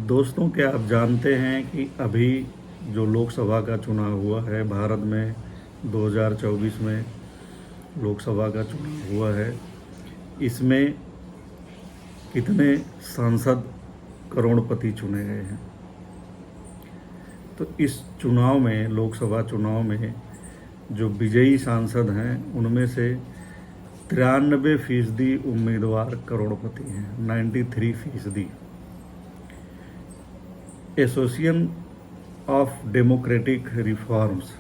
दोस्तों, क्या आप जानते हैं कि अभी जो लोकसभा का चुनाव हुआ है भारत में 2024 में लोकसभा का चुनाव हुआ है, इसमें कितने सांसद करोड़पति चुने गए हैं। तो इस चुनाव में, लोकसभा चुनाव में जो विजयी सांसद हैं उनमें से 93% उम्मीदवार करोड़पति हैं, 93%। एसोसिएशन ऑफ डेमोक्रेटिक रिफॉर्म्स,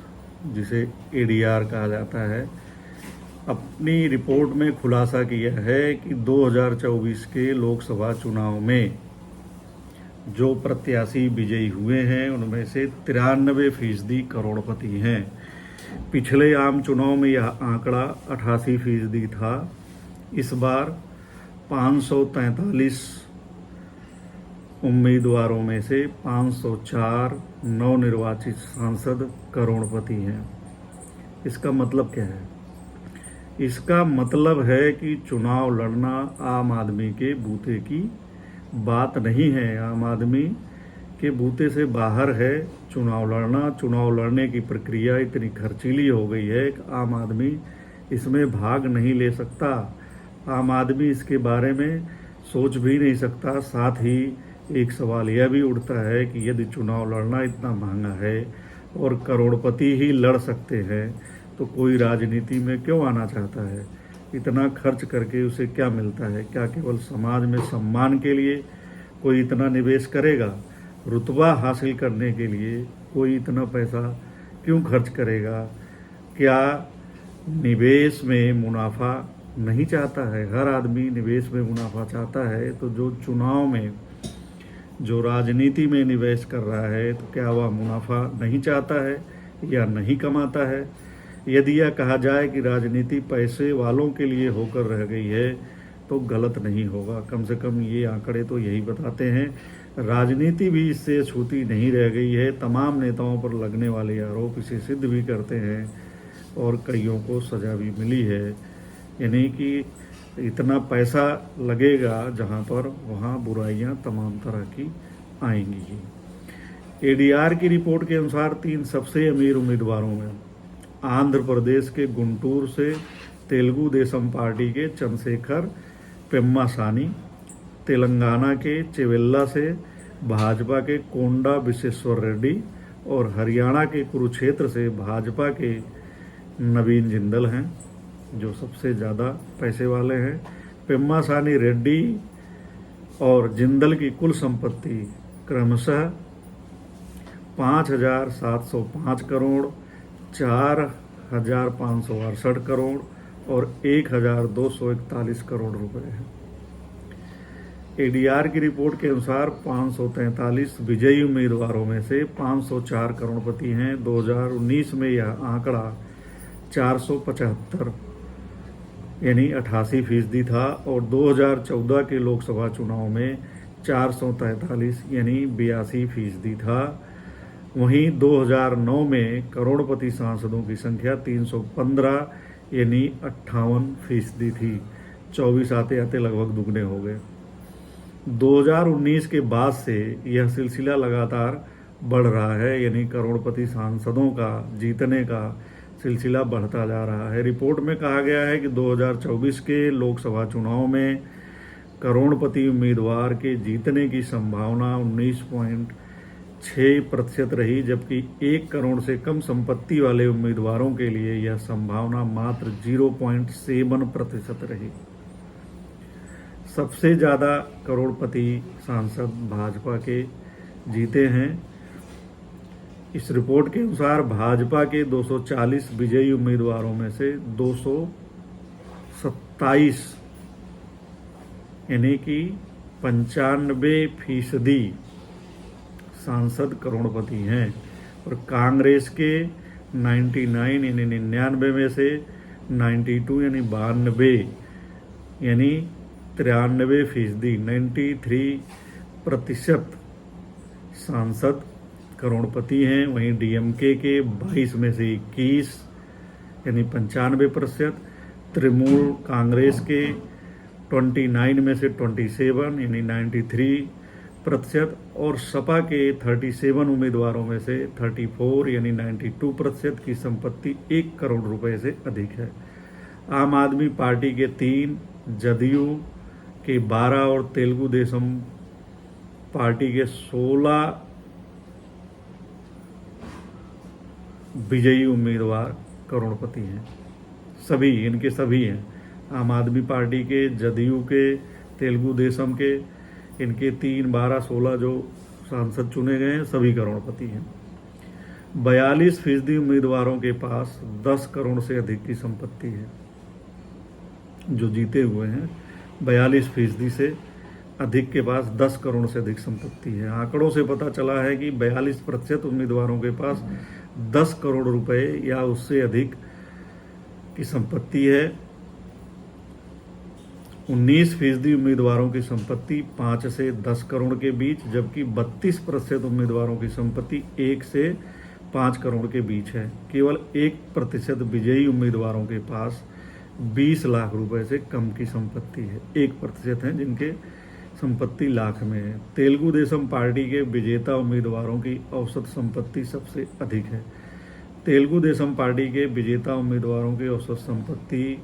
जिसे एडीआर कहा जाता है, अपनी रिपोर्ट में खुलासा किया है कि 2024 के लोकसभा चुनाव में जो प्रत्याशी विजयी हुए हैं उनमें से 93% करोड़पति हैं। पिछले आम चुनाव में यह आंकड़ा 88% था। इस बार 543 उम्मीदवारों में से 504 नवनिर्वाचित सांसद करोड़पति हैं। इसका मतलब क्या है? इसका मतलब है कि चुनाव लड़ना आम आदमी के बूते की बात नहीं है। आम आदमी के बूते से बाहर है चुनाव लड़ना। चुनाव लड़ने की प्रक्रिया इतनी खर्चीली हो गई है कि आम आदमी इसमें भाग नहीं ले सकता। आम आदमी इसके बारे में सोच भी नहीं सकता। साथ ही एक सवाल यह भी उठता है कि यदि चुनाव लड़ना इतना महंगा है और करोड़पति ही लड़ सकते हैं तो कोई राजनीति में क्यों आना चाहता है? इतना खर्च करके उसे क्या मिलता है? क्या केवल समाज में सम्मान के लिए कोई इतना निवेश करेगा? रुतबा हासिल करने के लिए कोई इतना पैसा क्यों खर्च करेगा? क्या निवेश में मुनाफा नहीं चाहता है? हर आदमी निवेश में मुनाफा चाहता है। तो जो चुनाव में, जो राजनीति में निवेश कर रहा है, तो क्या वह मुनाफा नहीं चाहता है या नहीं कमाता है? यदि यह कहा जाए कि राजनीति पैसे वालों के लिए होकर रह गई है तो गलत नहीं होगा। कम से कम ये आंकड़े तो यही बताते हैं। राजनीति भी इससे छूती नहीं रह गई है। तमाम नेताओं पर लगने वाले आरोप इसे सिद्ध भी करते हैं और कईयों को सजा भी मिली है। यानी कि इतना पैसा लगेगा जहां पर वहां बुराइयां तमाम तरह की आएंगी ही। एडीआर की रिपोर्ट के अनुसार 3 सबसे अमीर उम्मीदवारों में आंध्र प्रदेश के गुंटूर से तेलुगु देशम पार्टी के चंद्रशेखर पेम्मासानी, तेलंगाना के चेवेल्ला से भाजपा के कोंडा विश्वेश्वर रेड्डी और हरियाणा के कुरुक्षेत्र से भाजपा के नवीन जिंदल हैं, जो सबसे ज़्यादा पैसे वाले हैं। पेम्मासानी, रेड्डी और जिंदल की कुल संपत्ति क्रमशः 5,705 करोड़, 4,568 करोड़ और 1,241 करोड़ रुपए है। एडीआर की रिपोर्ट के अनुसार 543 विजयी उम्मीदवारों में से 504 करोड़पति हैं। 2019 में यह आंकड़ा 475 यानी 88% था और 2014 के लोकसभा चुनाव में 443 यानी 82% था। वहीं 2009 में करोड़पति सांसदों की संख्या 315 यानी 58% थी। 24 आते आते लगभग दुगने हो गए। 2019 के बाद से यह सिलसिला लगातार बढ़ रहा है, यानी करोड़पति सांसदों का जीतने का सिलसिला बढ़ता जा रहा है। रिपोर्ट में कहा गया है कि 2024 के लोकसभा चुनाव में करोड़पति उम्मीदवार के जीतने की संभावना 19.6% रही, जबकि 1 करोड़ से कम संपत्ति वाले उम्मीदवारों के लिए यह संभावना मात्र 0.7% रही। सबसे ज़्यादा करोड़पति सांसद भाजपा के जीते हैं। इस रिपोर्ट के अनुसार भाजपा के 240 विजयी उम्मीदवारों में से 227 यानी कि 95% सांसद करोड़पति हैं और कांग्रेस के 99 यानी 99 में से 92 यानी 92 यानी 93%, 93% सांसद करोड़पति हैं। वहीं डीएमके के 22 में से 21 यानी 95%, तृणमूल कांग्रेस के 29 में से 27 यानी 93, प्रतिशत और सपा के 37 उम्मीदवारों में से 34 यानी 92% की संपत्ति 1 करोड़ रुपए से अधिक है। आम आदमी पार्टी के 3, जदयू के 12 और तेलुगु देशम पार्टी के 16 विजयी उम्मीदवार करोड़पति हैं। इनके सभी हैं, आम आदमी पार्टी के, जदयू के, तेलुगु देशम के, इनके 3, 12, 16 जो सांसद चुने गए हैं सभी करोड़पति हैं। 42% उम्मीदवारों के पास 10 करोड़ से अधिक की संपत्ति है। जो जीते हुए हैं 42% से अधिक के पास 10 करोड़ से अधिक संपत्ति है। आंकड़ों से पता चला है कि 42% उम्मीदवारों के पास 10 करोड़ रुपए या उससे अधिक की संपत्ति है। 19% उम्मीदवारों की संपत्ति 5 से 10 करोड़ के बीच, जबकि 32% उम्मीदवारों की संपत्ति 1 से 5 करोड़ के बीच है। केवल 1% विजयी उम्मीदवारों के पास 20 लाख रुपए से कम की संपत्ति है। 1% हैं जिनके संपत्ति लाख में है। तेलुगु देशम पार्टी के विजेता उम्मीदवारों की औसत संपत्ति सबसे अधिक है। तेलुगु देशम पार्टी के विजेता उम्मीदवारों की औसत संपत्ति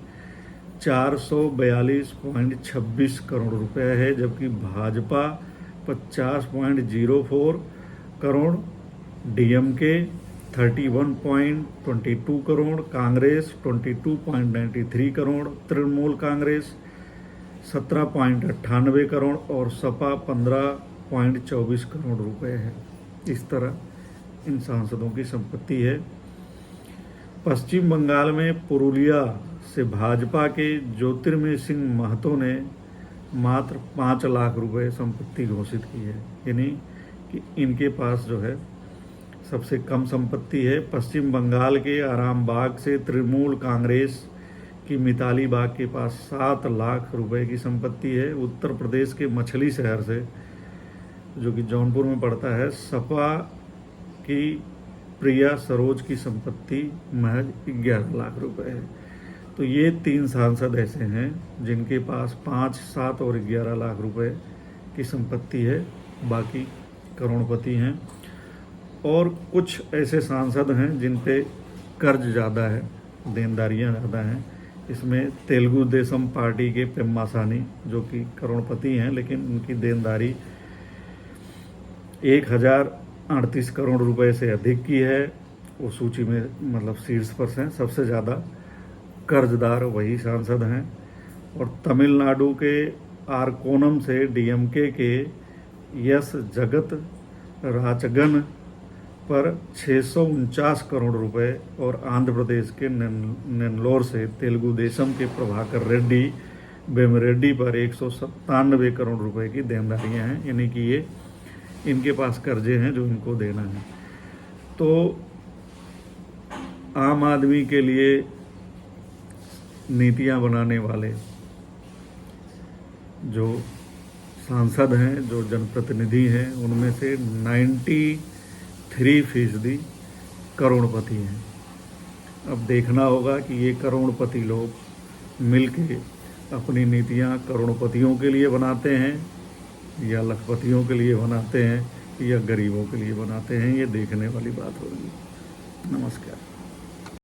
442.26 करोड़ रुपए है, जबकि भाजपा 50.04 करोड़, डीएमके 31.22 करोड़, कांग्रेस 22.93 करोड़, तृणमूल कांग्रेस 17.98 करोड़ और सपा 15.24 करोड़ रुपए है। इस तरह इन सांसदों की संपत्ति है। पश्चिम बंगाल में पुरुलिया से भाजपा के ज्योतिर्मय सिंह महतो ने मात्र 5 लाख रुपए संपत्ति घोषित की है, यानी कि इनके पास जो है सबसे कम संपत्ति है। पश्चिम बंगाल के आरामबाग से तृणमूल कांग्रेस की मिताली बाग के पास 7 लाख रुपए की संपत्ति है। उत्तर प्रदेश के मछली शहर से, जो कि जौनपुर में पड़ता है, सपा की प्रिया सरोज की संपत्ति महज 11 लाख रुपए है। तो ये 3 सांसद ऐसे हैं जिनके पास 5, 7 और 11 लाख रुपए की संपत्ति है, बाकी करोड़पति हैं। और कुछ ऐसे सांसद हैं जिन पे कर्ज ज़्यादा है, देनदारियां ज़्यादा हैं। इसमें तेलुगु देशम पार्टी के पेम्मासानी जो कि करोड़पति हैं, लेकिन उनकी देनदारी 1038 करोड़ रुपए से अधिक की है। वो सूची में मतलब शीर्ष पर हैं, सबसे ज़्यादा कर्जदार वही सांसद हैं। और तमिलनाडु के आरकोनम से डीएमके के यस जगत राचगन पर 649 करोड़ रुपए और आंध्र प्रदेश के नेल्लोर से तेलुगु देशम के प्रभाकर रेड्डी बेमरेड्डी पर 197 करोड़ रुपए की देनदारियां हैं, यानी कि ये इनके पास कर्जे हैं जो इनको देना है। तो आम आदमी के लिए नीतियां बनाने वाले जो सांसद हैं, जो जनप्रतिनिधि हैं, उनमें से 93% करोड़पति हैं। अब देखना होगा कि ये करोड़पति लोग मिलके अपनी नीतियां करोड़पतियों के लिए बनाते हैं या लखपतियों के लिए बनाते हैं या गरीबों के लिए बनाते हैं। ये देखने वाली बात होगी। नमस्कार।